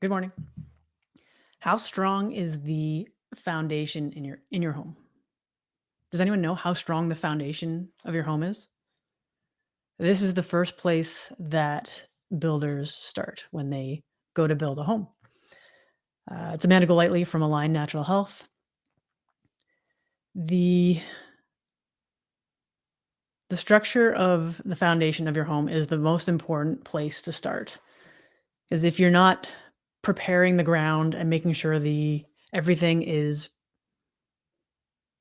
Good morning. How strong is the foundation in your home? Does anyone know how strong the foundation of your home is? This is the first place that builders start when they go to build a home. It's Amanda Golightly from Align Natural Health. The the structure of the foundation of your home is the most important place to start. Because if you're not preparing the ground and making sure the everything is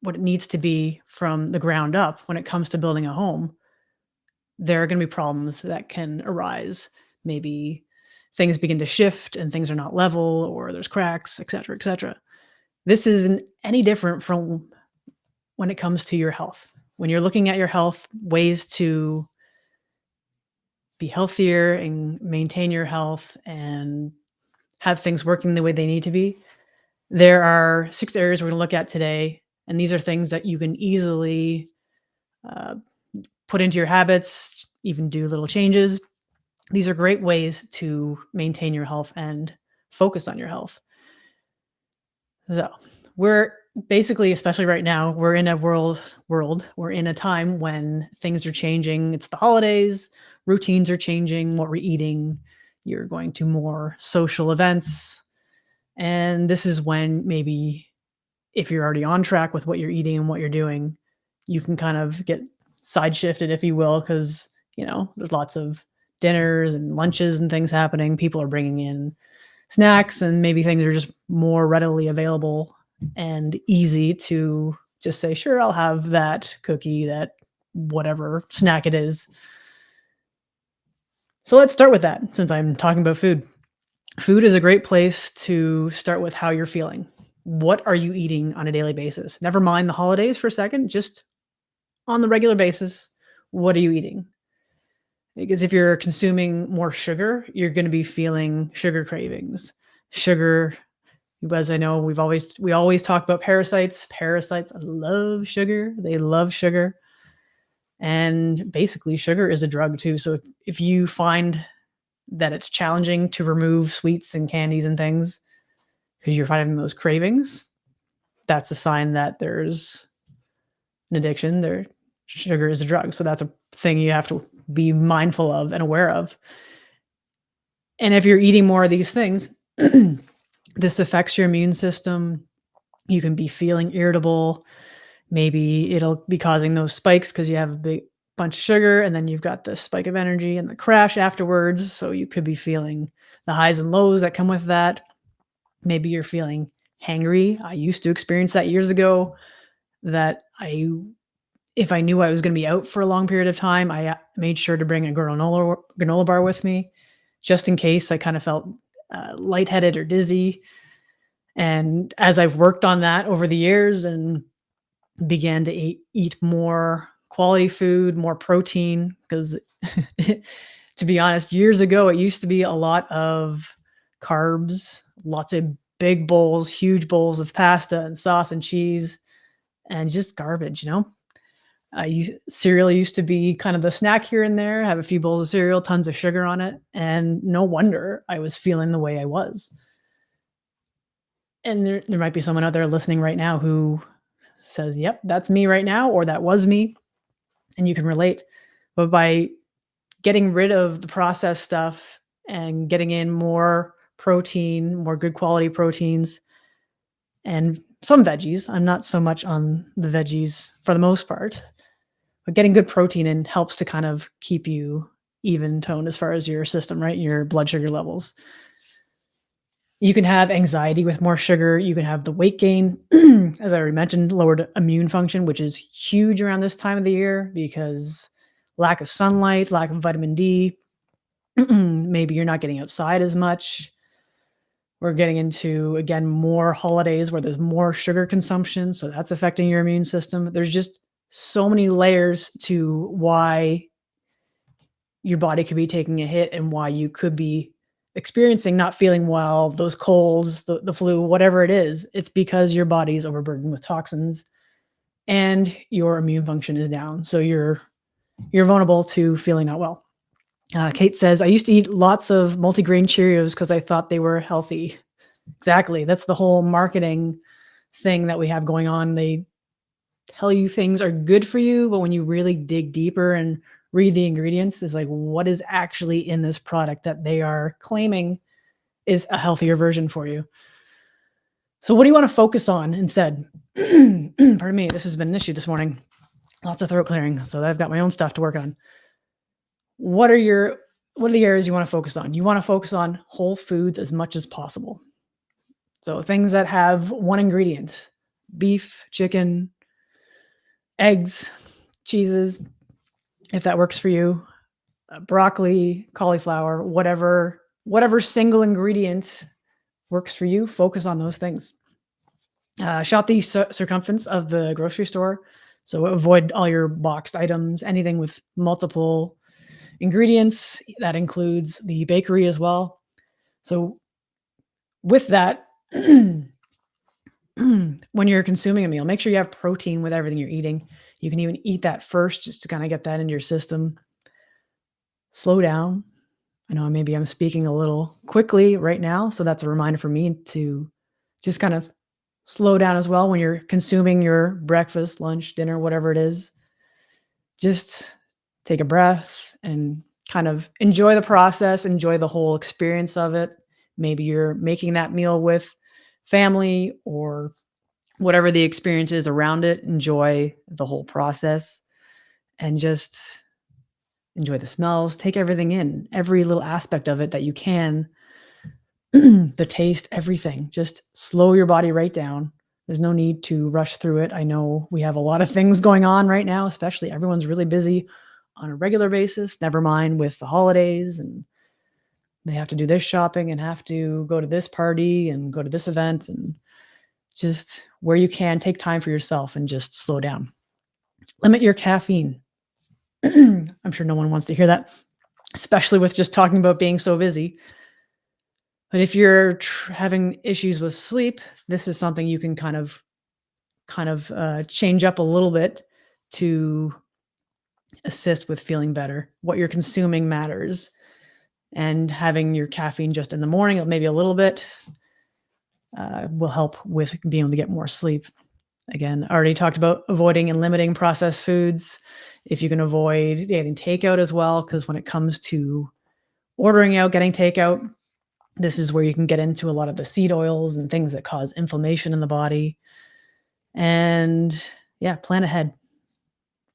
what it needs to be from the ground up when it comes to building a home, there are going to be problems that can arise. Maybe things begin to shift and things are not level or there's cracks, et cetera, et cetera. This isn't any different from when it comes to your health. When you're looking at your health, ways to be healthier and maintain your health and have things working the way they need to be, there are 6 areas we're going to look at today. And these are things that you can easily uh, put into your habits, even do little changes. These are great ways to maintain your health and focus on your health. So, we're basically, especially right now, we're in a we're in a time when things are changing. It's the holidays, routines are changing, what we're eating. You're going to more social events. And this is when maybe if you're already on track with what you're eating and what you're doing, you can kind of get side shifted, if you will, because, there's lots of dinners and lunches and things happening. People are bringing in snacks and maybe things are just more readily available and easy to just say, sure, I'll have that cookie, that whatever snack it is. So let's start with that since I'm talking about food. Food is a great place to start with how you're feeling. What are you eating on a daily basis? Never mind the holidays for a second, just on the regular basis, what are you eating? Because if you're consuming more sugar, you're going to be feeling sugar cravings. Sugar, as I know, we always talk about parasites. Parasites love sugar. They love sugar. And basically sugar is a drug too. So if you find that it's challenging to remove sweets and candies and things because you're finding those cravings, that's a sign that there's an addiction. There, sugar is a drug. So that's a thing you have to be mindful of and aware of. And if you're eating more of these things, this affects your immune system. You can be feeling irritable. Maybe it'll be causing those spikes because you have a big bunch of sugar and then you've got the spike of energy and the crash afterwards. So you could be feeling the highs and lows that come with that. Maybe you're feeling hangry. I used to experience that years ago, that if I knew I was going to be out for a long period of time, I made sure to bring a granola bar with me just in case I kind of felt lightheaded or dizzy. And as I've worked on that over the years and began to eat more quality food, more protein, because to be honest, years ago, it used to be a lot of carbs, lots of big bowls, huge bowls of pasta and sauce and cheese, and just garbage. Cereal used to be kind of the snack here and there, have a few bowls of cereal, tons of sugar on it, and no wonder I was feeling the way I was. And there might be someone out there listening right now who says, "Yep, that's me right now," or "That was me," and you can relate. But by getting rid of the processed stuff and getting in more protein, more good quality proteins, and some veggies, I'm not so much on the veggies for the most part, but getting good protein in helps to kind of keep you even toned as far as your system, right? Your blood sugar levels. You can have anxiety with more sugar. You can have the weight gain, as I already mentioned, lowered immune function, which is huge around this time of the year because lack of sunlight, lack of vitamin D. Maybe you're not getting outside as much. We're getting into, again, more holidays where there's more sugar consumption. So that's affecting your immune system. There's just so many layers to why your body could be taking a hit and why you could be experiencing not feeling well, those colds, the flu, whatever it is. It's because your body's overburdened with toxins and your immune function is down. So you're vulnerable to feeling not well. Kate says, I used to eat lots of multigrain Cheerios because I thought they were healthy. Exactly. That's the whole marketing thing that we have going on. They tell you things are good for you, but when you really dig deeper and read the ingredients, it's like, what is actually in this product that they are claiming is a healthier version for you? So, what do you want to focus on instead? Pardon me, this has been an issue this morning. Lots of throat clearing, so I've got my own stuff to work on. What are your what are the areas you want to focus on? You want to focus on whole foods as much as possible. So things that have one ingredient: beef, chicken, eggs, cheeses, if that works for you, broccoli, cauliflower, whatever single ingredient works for you, focus on those things. Shop the circumference of the grocery store. So avoid all your boxed items, anything with multiple ingredients. That includes the bakery as well. So with that, when you're consuming a meal, make sure you have protein with everything you're eating. You can even eat that first just to kind of get that into your system. Slow down. I know maybe I'm speaking a little quickly right now, so that's a reminder for me to just kind of slow down as well when you're consuming your breakfast, lunch, dinner, whatever it is. Just take a breath and kind of enjoy the process, enjoy the whole experience of it. Maybe you're making that meal with family or whatever the experience is around it. Enjoy the whole process and just enjoy the smells. Take everything in, every little aspect of it that you can. The taste, everything. Just slow your body right down. There's no need to rush through it. I know we have a lot of things going on right now, especially everyone's really busy on a regular basis, never mind with the holidays, and they have to do this shopping and have to go to this party and go to this event, and just where you can take time for yourself and just slow down. Limit your caffeine. I'm sure no one wants to hear that, especially with just talking about being so busy. But if you're having issues with sleep, this is something you can kind of change up a little bit to assist with feeling better. What you're consuming matters, and having your caffeine just in the morning, maybe a little bit, will help with being able to get more sleep. Again, I already talked about avoiding and limiting processed foods. If you can avoid getting takeout as well, because when it comes to ordering out, getting takeout, this is where you can get into a lot of the seed oils and things that cause inflammation in the body. And yeah, plan ahead.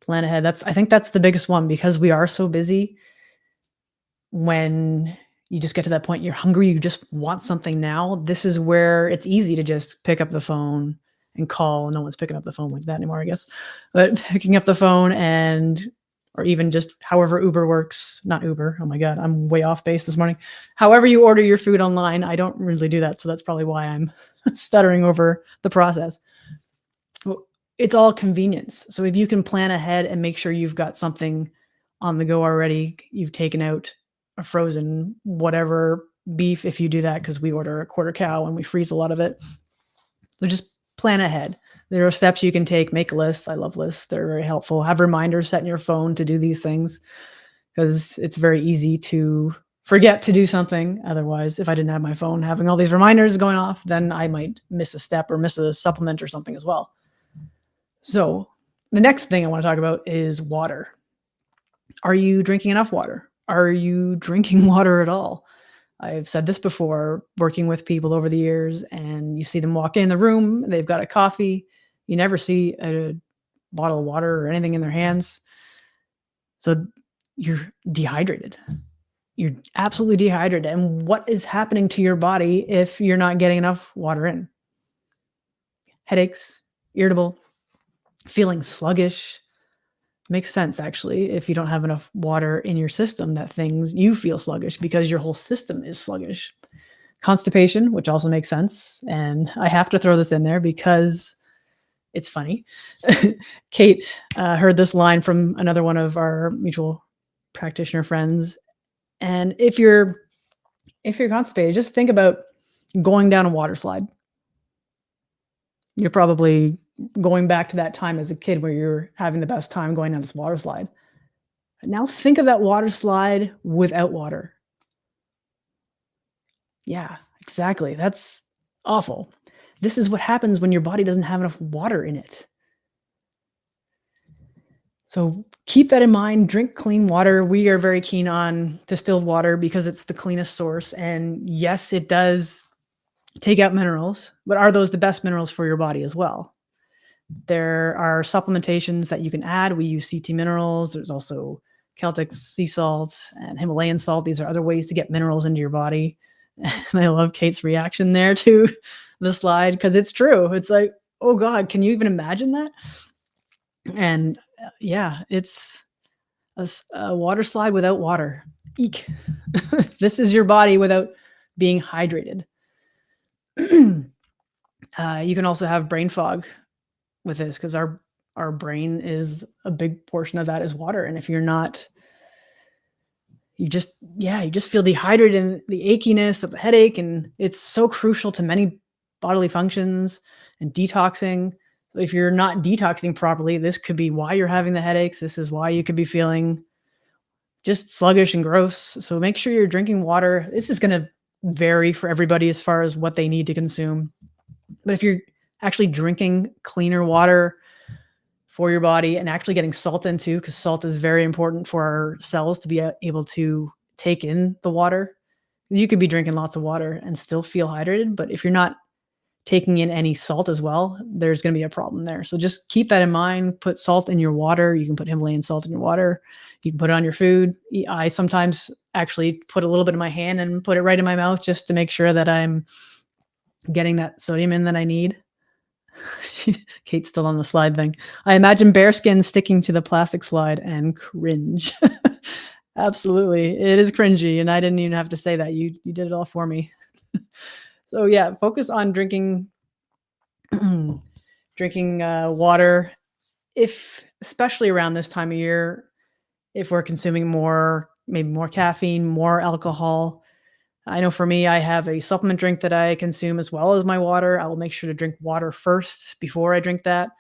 Plan ahead. I think that's the biggest one, because we are so busy. When you just get to that point, you're hungry, you just want something now. This is where it's easy to just pick up the phone and call. No one's picking up the phone like that anymore, I guess. But picking up the phone or even just however Uber works, not Uber. Oh my God, I'm way off base this morning. However you order your food online, I don't really do that. So that's probably why I'm stuttering over the process. Well, it's all convenience. So if you can plan ahead and make sure you've got something on the go already, you've taken out a frozen whatever beef, if you do that, because we order a quarter cow and we freeze a lot of it. So just plan ahead. There are steps you can take. Make lists. I love lists. They're very helpful. Have reminders set in your phone to do these things, because it's very easy to forget to do something. Otherwise, if I didn't have my phone having all these reminders going off, then I might miss a step or miss a supplement or something as well. So the next thing I want to talk about is water. Are you drinking enough water? Are you drinking water at all? I've said this before, working with people over the years, and you see them walk in the room, they've got a coffee. You never see a bottle of water or anything in their hands. So you're dehydrated. You're absolutely dehydrated. And what is happening to your body if you're not getting enough water in? Headaches, irritable, feeling sluggish. Makes sense, actually. If you don't have enough water in your system, you feel sluggish because your whole system is sluggish. Constipation, which also makes sense. And I have to throw this in there because it's funny. Kate heard this line from another one of our mutual practitioner friends. And if you're constipated, just think about going down a water slide. You're probably going back to that time as a kid where you're having the best time going down this water slide. Now think of that water slide without water. Yeah, exactly. That's awful. This is what happens when your body doesn't have enough water in it. So keep that in mind. Drink clean water. We are very keen on distilled water because it's the cleanest source. And yes, it does take out minerals, but are those the best minerals for your body as well? There are supplementations that you can add. We use CT minerals. There's also Celtic sea salts and Himalayan salt. These are other ways to get minerals into your body. And I love Kate's reaction there to the slide because it's true. It's like, oh God, can you even imagine that? And yeah, it's a water slide without water. Eek. This is your body without being hydrated. You can also have brain fog with this because our brain is a big portion of that is water. And if you're not, you just feel dehydrated and the achiness of the headache. And it's so crucial to many bodily functions and detoxing. If you're not detoxing properly, this could be why you're having the headaches. This is why you could be feeling just sluggish and gross. So make sure you're drinking water. This is going to vary for everybody as far as what they need to consume. But if you're actually drinking cleaner water for your body and actually getting salt into, because salt is very important for our cells to be able to take in the water. You could be drinking lots of water and still feel hydrated, but if you're not taking in any salt as well, there's going to be a problem there. So just keep that in mind. Put salt in your water. You can put Himalayan salt in your water. You can put it on your food. I sometimes actually put a little bit in my hand and put it right in my mouth just to make sure that I'm getting that sodium in that I need. Kate's still on the slide thing. I imagine bearskin sticking to the plastic slide and cringe. Absolutely. It is cringy. And I didn't even have to say that. You did it all for me. So yeah, focus on drinking water. If especially around this time of year, if we're consuming maybe more caffeine, more alcohol. I know for me, I have a supplement drink that I consume as well as my water. I will make sure to drink water first before I drink that.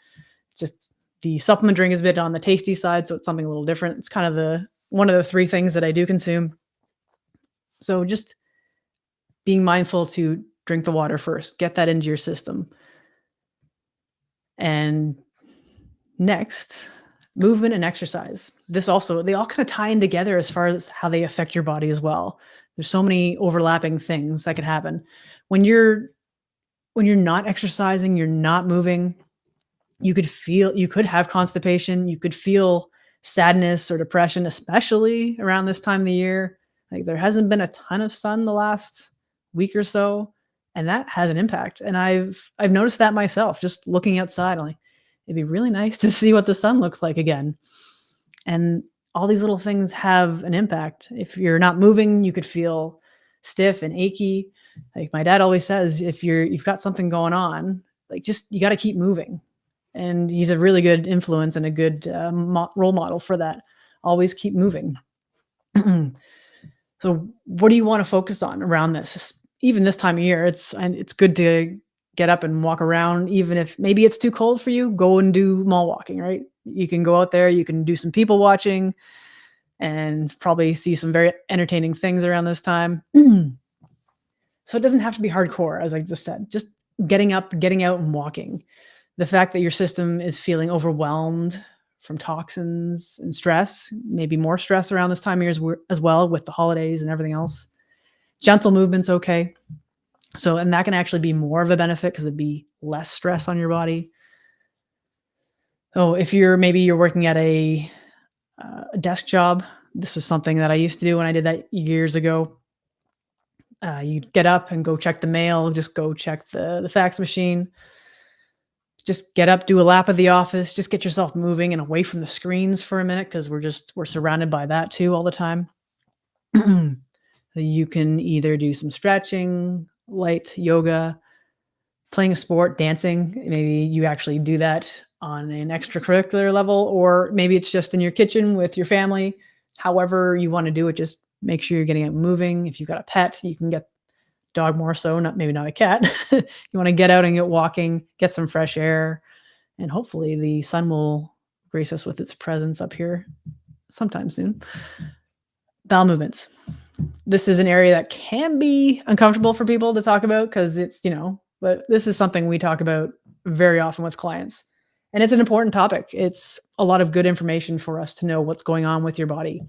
Just the supplement drink is a bit on the tasty side, so it's something a little different. It's kind of one of the three things that I do consume. So just being mindful to drink the water first, get that into your system. And next, movement and exercise. They all kind of tie in together as far as how they affect your body as well. There's so many overlapping things that could happen. When you're not exercising, you're not moving, you could have constipation, you could feel sadness or depression, especially around this time of the year. Like there hasn't been a ton of sun the last week or so, and that has an impact. And I've noticed that myself, just looking outside. I'm like, it'd be really nice to see what the sun looks like again. And all these little things have an impact. If you're not moving, you could feel stiff and achy. Like my dad always says, if you've got something going on, like you got to keep moving. And he's a really good influence and a good role model for that. Always keep moving. So what do you want to focus on around this? Even this time of year, it's good to get up and walk around. Even if maybe it's too cold for you, go and do mall walking, right? You can go out there, you can do some people watching and probably see some very entertaining things around this time. So it doesn't have to be hardcore, as I just said, just getting up, getting out and walking. The fact that your system is feeling overwhelmed from toxins and stress, maybe more stress around this time of year as well with the holidays and everything else. Gentle movement's okay. So, and that can actually be more of a benefit because it'd be less stress on your body. So if you're working at a desk job, this was something that I used to do when I did that years ago. You get up and go check the mail, just go check the fax machine. Just get up, do a lap of the office, just get yourself moving and away from the screens for a minute because we're surrounded by that too all the time. You can either do some stretching, light yoga, playing a sport, dancing. Maybe you actually do that on an extracurricular level, or maybe it's just in your kitchen with your family. However you want to do it, just make sure you're getting it moving. If you've got a pet, you can get dog more so, maybe not a cat. You want to get out and get walking, get some fresh air, and hopefully the sun will grace us with its presence up here sometime soon. Bowel movements. This is an area that can be uncomfortable for people to talk about because but this is something we talk about very often with clients. And it's an important topic. It's a lot of good information for us to know what's going on with your body.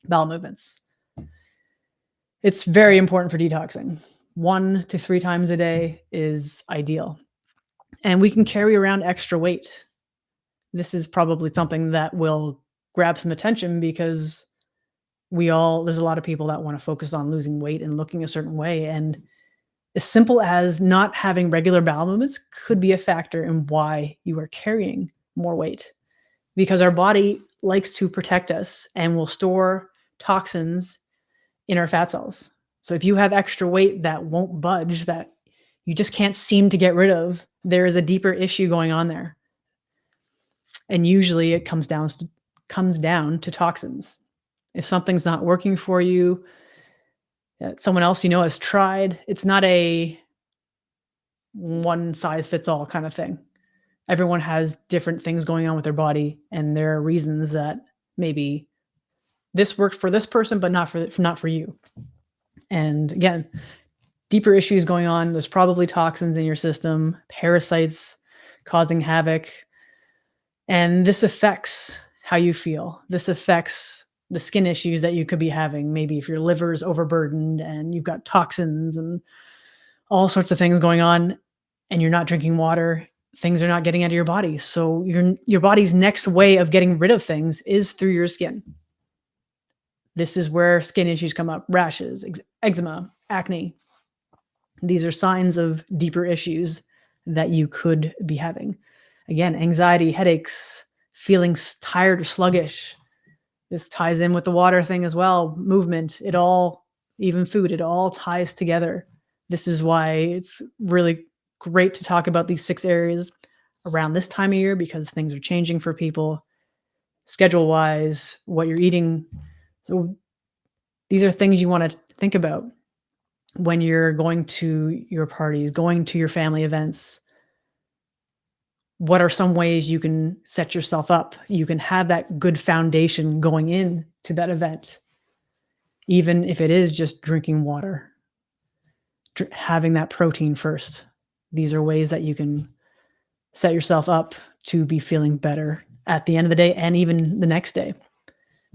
Bowel movements. It's very important for detoxing. 1 to 3 times a day is ideal. And we can carry around extra weight. This is probably something that will grab some attention because there's a lot of people that want to focus on losing weight and looking a certain way. And as simple as not having regular bowel movements could be a factor in why you are carrying more weight, because our body likes to protect us and will store toxins in our fat cells. So if you have extra weight that won't budge, that you just can't seem to get rid of, there is a deeper issue going on there. And usually it comes down to toxins. If something's not working for you, someone else has tried, it's not a one size fits all kind of thing. Everyone has different things going on with their body, and there are reasons that maybe this worked for this person, but not for you. And again, deeper issues going on. There's probably toxins in your system, parasites causing havoc, and this affects how you feel. This affects the skin issues that you could be having. Maybe if your liver is overburdened and you've got toxins and all sorts of things going on, and you're not drinking water, things are not getting out of your body. So your body's next way of getting rid of things is through your skin. This is where skin issues come up: rashes, eczema, acne. These are signs of deeper issues that you could be having. Again, anxiety, headaches, feeling tired or sluggish. This ties in with the water thing as well. Movement, even food, it all ties together. This is why it's really great to talk about these 6 areas around this time of year, because things are changing for people schedule-wise, what you're eating. So these are things you want to think about when you're going to your parties, going to your family events. What are some ways you can set yourself up? You can have that good foundation going into that event, even if it is just drinking water, having that protein first. These are ways that you can set yourself up to be feeling better at the end of the day and even the next day.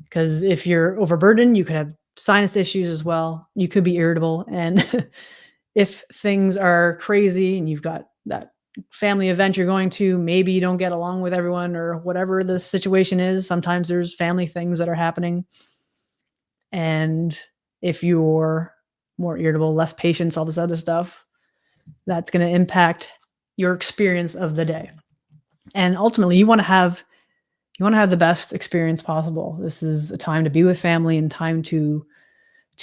Because if you're overburdened, you could have sinus issues as well. You could be irritable. And if things are crazy and you've got that family event you're going to, maybe you don't get along with everyone or whatever the situation is. Sometimes there's family things that are happening. And if you're more irritable, less patience, all this other stuff, that's going to impact your experience of the day. And ultimately, you want to have the best experience possible. This is a time to be with family and time to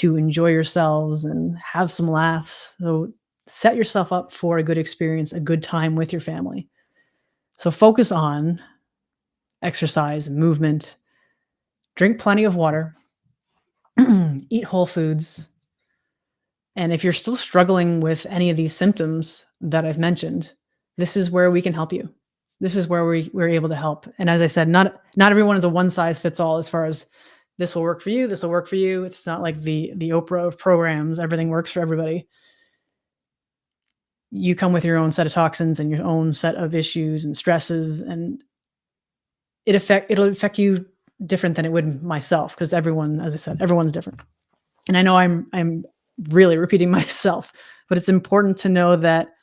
enjoy yourselves and have some laughs. So set yourself up for a good experience, a good time with your family. So focus on exercise and movement, drink plenty of water, eat whole foods. And if you're still struggling with any of these symptoms that I've mentioned, this is where we can help you. This is where we're able to help. And as I said, not everyone is a one size fits all as far as this will work for you, this will work for you. It's not like the Oprah of programs, everything works for everybody. You come with your own set of toxins and your own set of issues and stresses, and it'll affect you different than it would myself, because everyone, as I said, everyone's different. And I know I'm really repeating myself, but it's important to know that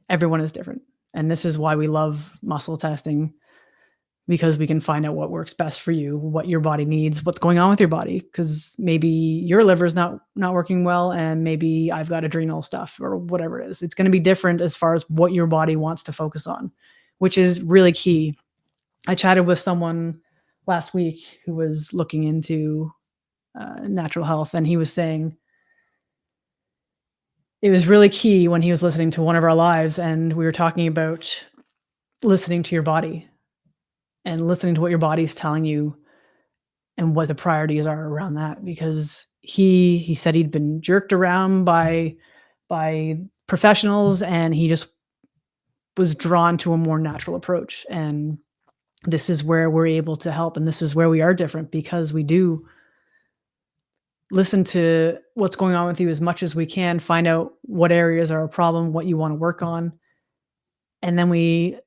everyone is different. And this is why we love muscle testing, because we can find out what works best for you, what your body needs, what's going on with your body. Because maybe your liver is not working well, and maybe I've got adrenal stuff or whatever it is. It's going to be different as far as what your body wants to focus on, which is really key. I chatted with someone last week who was looking into natural health, and he was saying it was really key when he was listening to one of our lives, and we were talking about listening to your body and listening to what your body's telling you and what the priorities are around that. Because he said he'd been jerked around by professionals, and he just was drawn to a more natural approach. And This is where we're able to help, and this is where we are different because we do listen to what's going on with you as much as we can, find out what areas are a problem, what you want to work on, and then we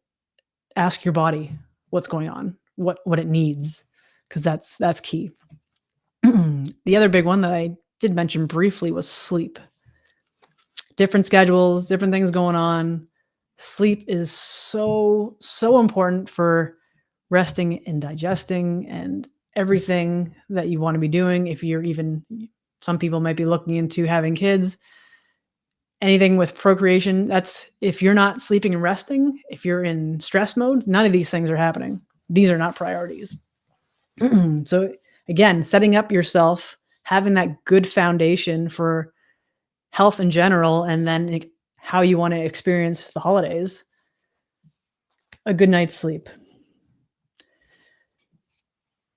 ask your body what's going on, what it needs, because that's key. The other big one that I did mention briefly was sleep. Different schedules, different things going on. Sleep is so important for resting and digesting and everything that you want to be doing. If you're even, some people might be looking into having kids, anything with procreation, that's, if you're not sleeping and resting, if you're in stress mode, none of these things are happening. These are not priorities. So again, setting up yourself, having that good foundation for health in general, and then how you want to experience the holidays, a good night's sleep.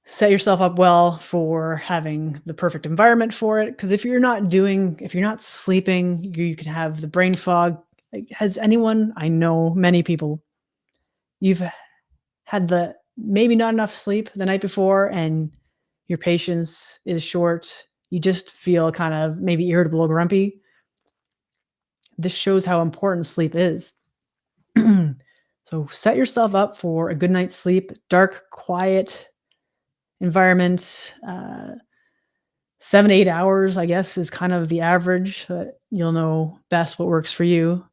Set yourself up well for having the perfect environment for it. Because if you're not sleeping, you can have the brain fog. Like, has anyone, I know many people, you've had the maybe not enough sleep the night before and your patience is short. You just feel kind of maybe irritable or grumpy. This shows how important sleep is. So set yourself up for a good night's sleep, dark, quiet environment. 7 to 8 hours, I guess, is kind of the average. You'll know best what works for you.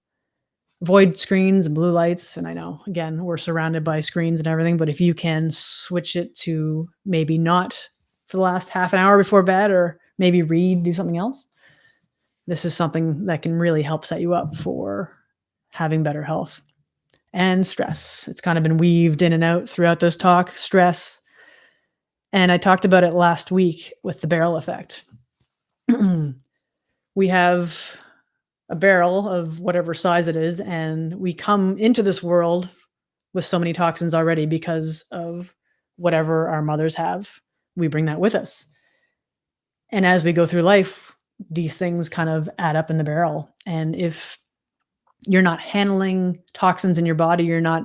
Avoid screens and blue lights. And I know, again, we're surrounded by screens and everything, but if you can switch it to maybe not for the last half an hour before bed, or maybe read, do something else, this is something that can really help set you up for having better health. And stress. It's kind of been weaved in and out throughout this talk, stress. And I talked about it last week with the barrel effect. We have a barrel of whatever size it is, and we come into this world with so many toxins already because of whatever our mothers have. We bring that with us. And as we go through life, these things kind of add up in the barrel. And if you're not handling toxins in your body, you're not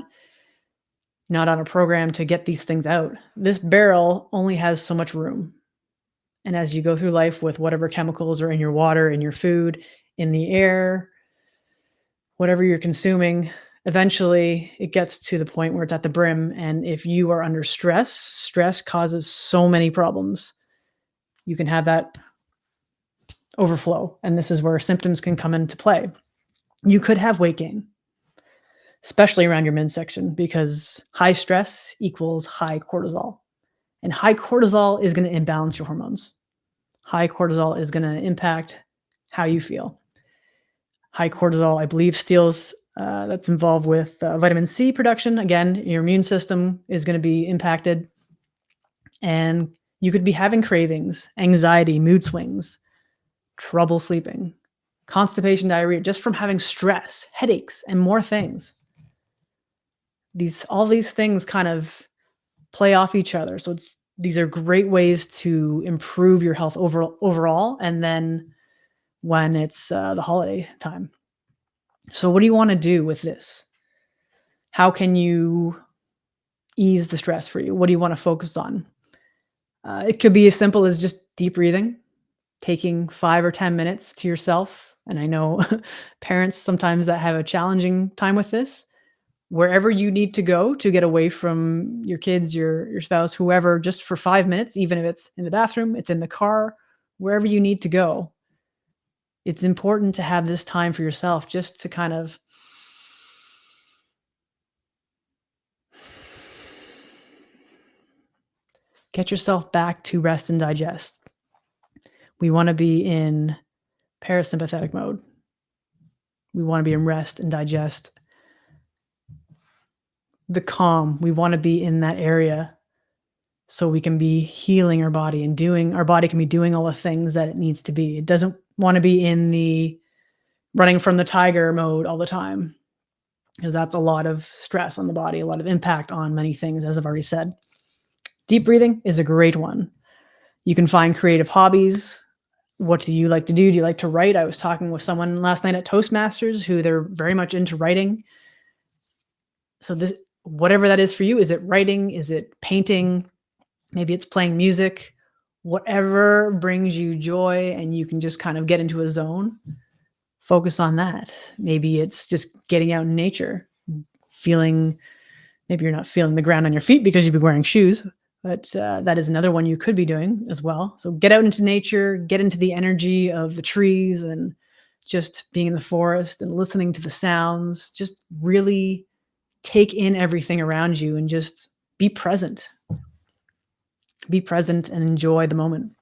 on a program to get these things out, this barrel only has so much room. And as you go through life with whatever chemicals are in your water, in your food, in the air, whatever you're consuming, eventually it gets to the point where it's at the brim. And if you are under stress, stress causes so many problems. You can have that overflow. And this is where symptoms can come into play. You could have weight gain, especially around your midsection, because high stress equals high cortisol. And high cortisol is going to imbalance your hormones. High cortisol is going to impact how you feel. High cortisol, I believe, steals, that's involved with vitamin C production. Again, your immune system is going to be impacted. And you could be having cravings, anxiety, mood swings, trouble sleeping, constipation, diarrhea, just from having stress, headaches, and more things. All these things kind of play off each other. So these are great ways to improve your health overall. And then when it's the holiday time. So what do you want to do with this? How can you ease the stress for you? What do you want to focus on? It could be as simple as just deep breathing, taking 5 or 10 minutes to yourself. And I know parents sometimes that have a challenging time with this. Wherever you need to go to get away from your kids, your spouse, whoever, just for 5 minutes, even if it's in the bathroom, it's in the car, wherever you need to go. It's important to have this time for yourself, just to kind of get yourself back to rest and digest. We want to be in parasympathetic mode. We want to be in rest and digest. The calm, we want to be in that area so we can be healing our body and our body can be doing all the things that it needs to be. It doesn't want to be in the running from the tiger mode all the time, because that's a lot of stress on the body, a lot of impact on many things, as I've already said. Deep breathing is a great one. You can find creative hobbies. What do you like to do? Do you like to write? I was talking with someone last night at Toastmasters who they're very much into writing. So whatever that is for you. Is it writing? Is it painting? Maybe it's playing music. Whatever brings you joy and you can just kind of get into a zone, focus on that. Maybe it's just getting out in nature, feeling, maybe you're not feeling the ground on your feet because you'd be wearing shoes, but that is another one you could be doing as well. So get out into nature, get into the energy of the trees and just being in the forest and listening to the sounds. Just really take in everything around you and just be present. Be present and enjoy the moment.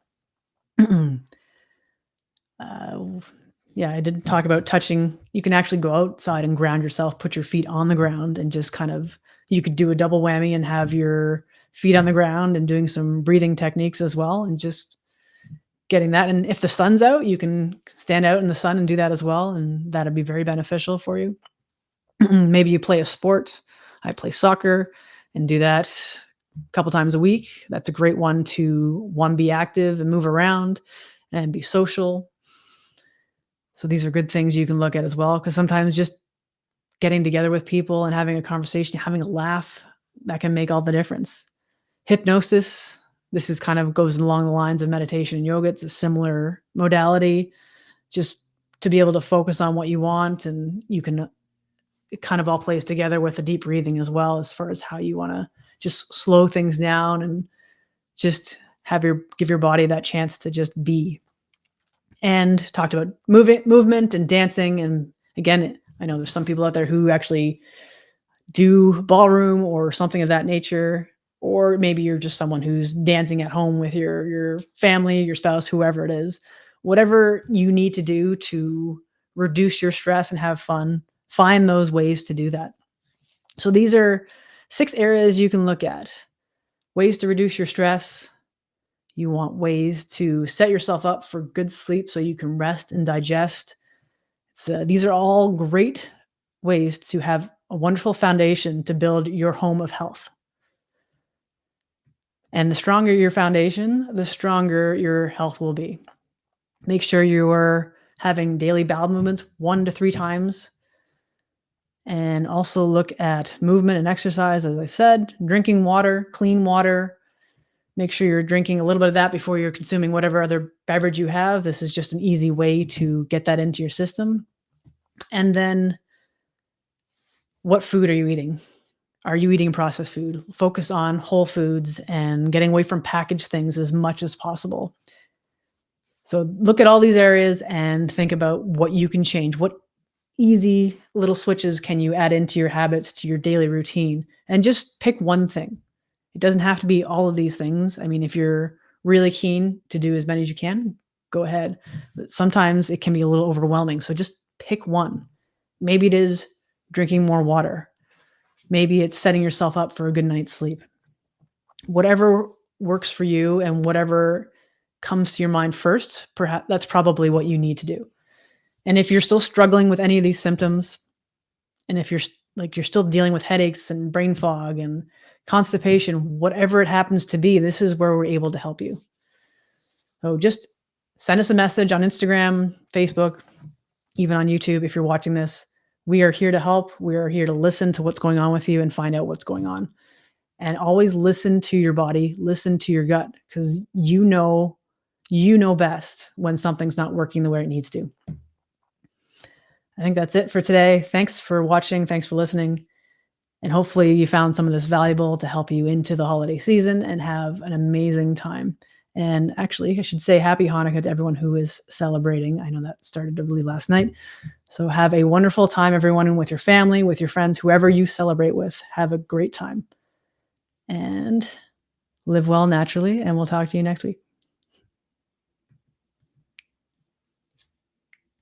Yeah, I did talk about touching. You can actually go outside and ground yourself, put your feet on the ground and just kind of, you could do a double whammy and have your feet on the ground and doing some breathing techniques as well and just getting that. And if the sun's out, you can stand out in the sun and do that as well. And that'd be very beneficial for you. Maybe you play a sport. I play soccer and do that a couple times a week. That's a great one to be active and move around and be social. So these are good things you can look at as well, because sometimes just getting together with people and having a conversation, having a laugh, that can make all the difference. Hypnosis, this is kind of goes along the lines of meditation and yoga. It's a similar modality, just to be able to focus on what you want, and you can, it kind of all plays together with the deep breathing as well, as far as how you want to just slow things down and just give your body that chance to just be. And talked about movement and dancing. And again, I know there's some people out there who actually do ballroom or something of that nature, or maybe you're just someone who's dancing at home with your family, your spouse, whoever it is. Whatever you need to do to reduce your stress and have fun, find those ways to do that. So these are 6 areas you can look at. Ways to reduce your stress. You want ways to set yourself up for good sleep so you can rest and digest. These are all great ways to have a wonderful foundation to build your home of health. And the stronger your foundation, the stronger your health will be. Make sure you're having daily bowel movements 1 to 3 times. And also look at movement and exercise, as I said, drinking water, clean water. Make sure you're drinking a little bit of that before you're consuming whatever other beverage you have. This is just an easy way to get that into your system. And then, what food are you eating? Are you eating processed food? Focus on whole foods and getting away from packaged things as much as possible. So look at all these areas and think about what you can change. What easy little switches can you add into your habits, to your daily routine? And just pick one thing. It doesn't have to be all of these things. I mean, if you're really keen to do as many as you can, go ahead. But sometimes it can be a little overwhelming. So just pick one. Maybe it is drinking more water. Maybe it's setting yourself up for a good night's sleep. Whatever works for you and whatever comes to your mind first, perhaps that's probably what you need to do. And if you're still struggling with any of these symptoms, and if you're still dealing with headaches and brain fog and constipation, whatever it happens to be, this is where we're able to help you. So just send us a message on Instagram, Facebook, even on YouTube. If you're watching this, we are here to help. We are here to listen to what's going on with you and find out what's going on. And always listen to your body, listen to your gut, because you know best when something's not working the way it needs to. I think that's it for today. Thanks for watching. Thanks for listening. And hopefully you found some of this valuable to help you into the holiday season and have an amazing time. And actually, I should say happy Hanukkah to everyone who is celebrating. I know that started, I believe, last night. So have a wonderful time, everyone, with your family, with your friends, whoever you celebrate with. Have a great time. And live well naturally, and we'll talk to you next week.